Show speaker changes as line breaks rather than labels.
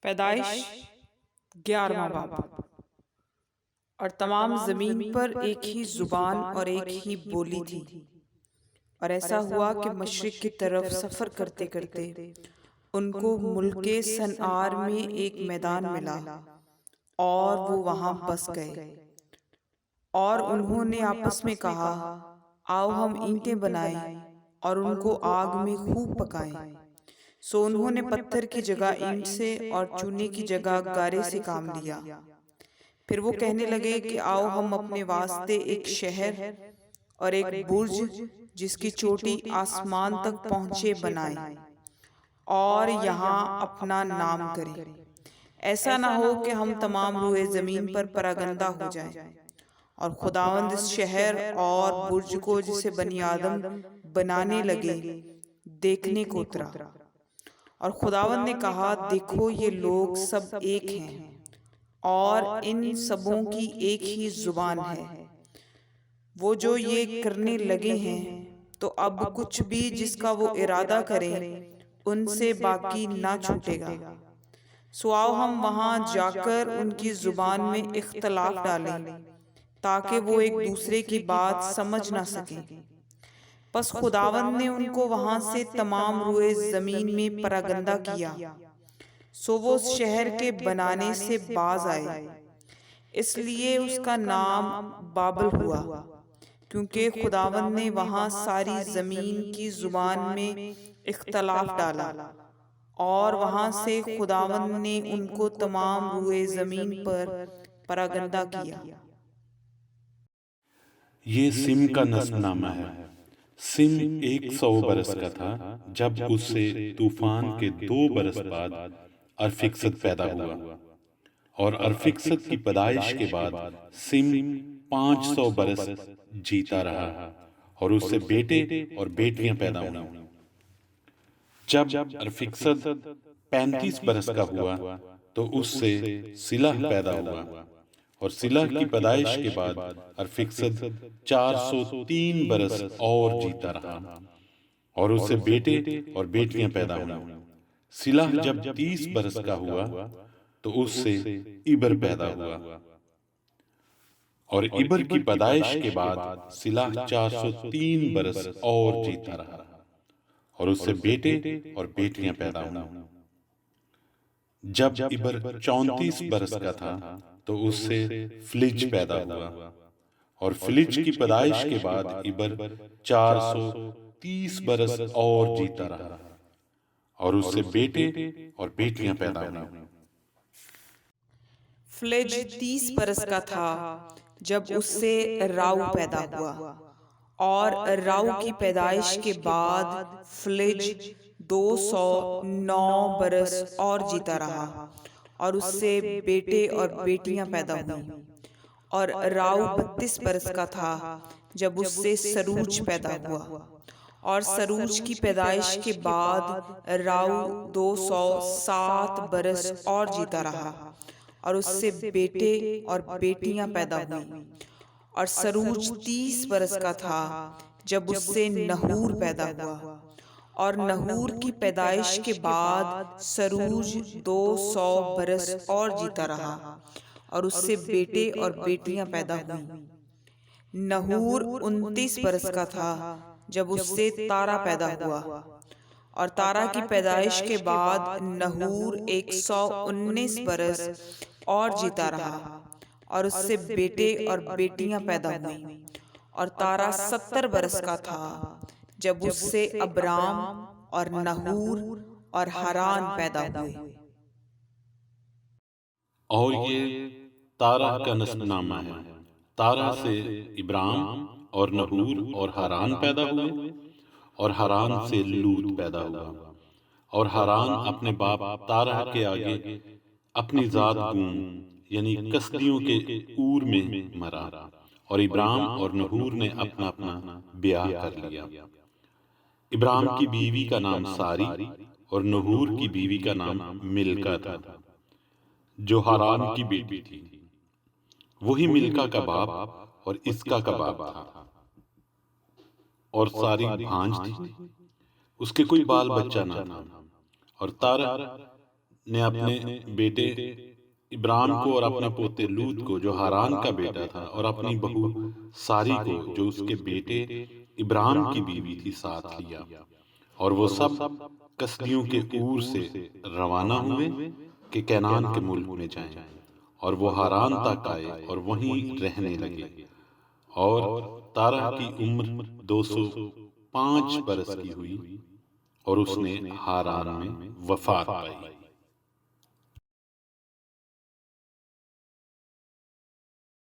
پیدائش 11واں باب۔ اور تمام زمین پر ایک ہی زبان اور ایک ہی بولی تھی۔ اور ایسا ہوا کہ مشرق کی طرف سفر کرتے کرتے ان کو ملک صنعار میں ایک میدان ملا اور وہ وہاں بس گئے۔ اور انہوں نے آپس میں کہا، آؤ ہم اینٹیں بنائیں اور ان کو آگ میں خوب پکائیں۔ سو انہوں نے پتھر کی جگہ اینٹ سے اور چونے کی جگہ گارے سے کام لیا۔ پھر وہ کہنے لگے کہ آؤ ہم اپنے واسطے ایک شہر اور ایک برج جس کی چوٹی آسمان تک پہنچے بنائیں اور یہاں اپنا نام کریں۔ ایسا نہ ہو کہ ہم تمام روئے زمین پر پراگندہ ہو جائیں۔ اور خداوند اس شہر اور برج کو جسے بنی آدم بنانے لگے دیکھنے کو اترا۔ اور خداوند نے کہا، دیکھو یہ لوگ سب ایک ہیں اور ان سبوں کی ایک ہی زبان ہے۔ وہ جو یہ کرنے لگے ہیں تو اب کچھ بھی جس کا وہ ارادہ کریں ان سے باقی نہ چھوٹے گا۔ سو آؤ ہم وہاں جا کر ان کی زبان میں اختلاف ڈالیں تاکہ وہ ایک دوسرے کی بات سمجھ نہ سکیں۔ پس خداوند نے ان کو وہاں سے تمام روئے زمین میں پراگندہ کیا۔ سو وہ اس شہر کے بنانے سے باز آئے، اس لیے اس کا نام بابل ہوا، کیونکہ خداوند نے وہاں ساری زمین کی زبان میں اختلاف ڈالا۔ اور وہاں سے خداوند نے ان کو تمام روئے زمین پر پراگندہ کیا۔
یہ سم کا نسب نامہ ہے۔ سم 100 برس کا تھا جب اس سے طوفان کے 2 برس بعد ارفکسد پیدا ہوا، اور ارفکسد کی پیدائش کے بعد سم 500 برس جیتا رہا، اور اس سے بیٹے اور بیٹیاں پیدا ہوئیں۔ جب ارفکسد 35 برس کا ہوا تو اس سے سلح پیدا ہوا، اور سلح کی پیدائش کے بعد ارفکسد 403 برس اور جیتا رہا، اور اس سے بیٹے اور بیٹیاں پیدا ہوئیں۔ سلح جب 30 برس کا ہوا تو اس سے ابر پیدا ہوا، اور ابر کی پیدائش کے بعد سلح 403 برس اور جیتا رہا، اور اس سے بیٹے اور بیٹیاں پیدا ہوئیں۔ جب ابر 34 برس کا تھا تو اس سے فلج پیدا ہوا، اور فلج کی پیدائش کے بعد ابر 430 برس اور جیتا رہا، اور اس سے بیٹے اور بیٹیاں پیدا ہوئیں۔
فلج 30 برس کا تھا جب اس سے راؤ پیدا ہوا، اور راؤ کی پیدائش کے بعد فلج 209 برس اور جیتا رہا، اور اس سے بیٹے اور بیٹیاں پیدا ہوئیں۔ اور راؤ 32 برس کا تھا جب اس سے سروج پیدا ہوا، اور سروج کی پیدائش کے بعد راؤ 207 برس اور جیتا رہا، اور اس سے بیٹے اور بیٹیاں پیدا ہوئیں۔ اور سروج 30 برس کا تھا جب اس سے نحور پیدا ہوا، اور نحور کی پیدائش کے بعد سروج 200 برس اور جیتا رہا، اور اس سے بیٹے اور بیٹیاں پیدا ہوئیں۔ نحور 29 برس کا تھا جب اس سے تارا پیدا ہوا، اور تارا کی پیدائش کے بعد نحور 119 برس اور جیتا رہا، اور اس سے بیٹے اور بیٹیاں پیدا ہوئیں۔ اور تارا 70 برس کا تھا جب اس سے ابرام اور نحور اور ہاران پیدا ہوئے۔
اور یہ تارہ کا نسب نامہ ہے۔ تارہ سے ابرام اور نحور اور ہاران پیدا ہوئے، اور ہاران سے لوط پیدا ہوا، اور ہاران اپنے باپ تارہ کے آگے اپنی ذات گون یعنی کسدیوں کے اور میں مرا، اور ابرام اور نحور نے اپنا اپنا بیاہ کر لیا۔ ابرام کی بیوی کا نام ساری اور نحور کی بیوی کا نام ملکہ تھا، جو ہاران کی بیٹی تھی۔ وہی ملکہ کا باپ اور اسکا کا باپ تھا، اور ساری بھانج تھی، اس کے کوئی بال بچہ نہ تھا۔ اور تارہ نے اپنے بیٹے ابرام کو اور اپنے پوتے لوط کو جو ہاران کا بیٹا تھا اور اپنی بہو ساری کو جو اس کے بیٹے ابرام کی بیوی تھی ساتھ لیا، اور وہ سب کسدیوں کے اور سے روانہ ہوئے کہ کینان کے ملک میں جائیں، اور وہ ہاران تک آئے اور وہیں رہنے لگے، اور تارہ کی عمر 205 برس کی ہوئی اور اس نے ہاران میں وفات پائی۔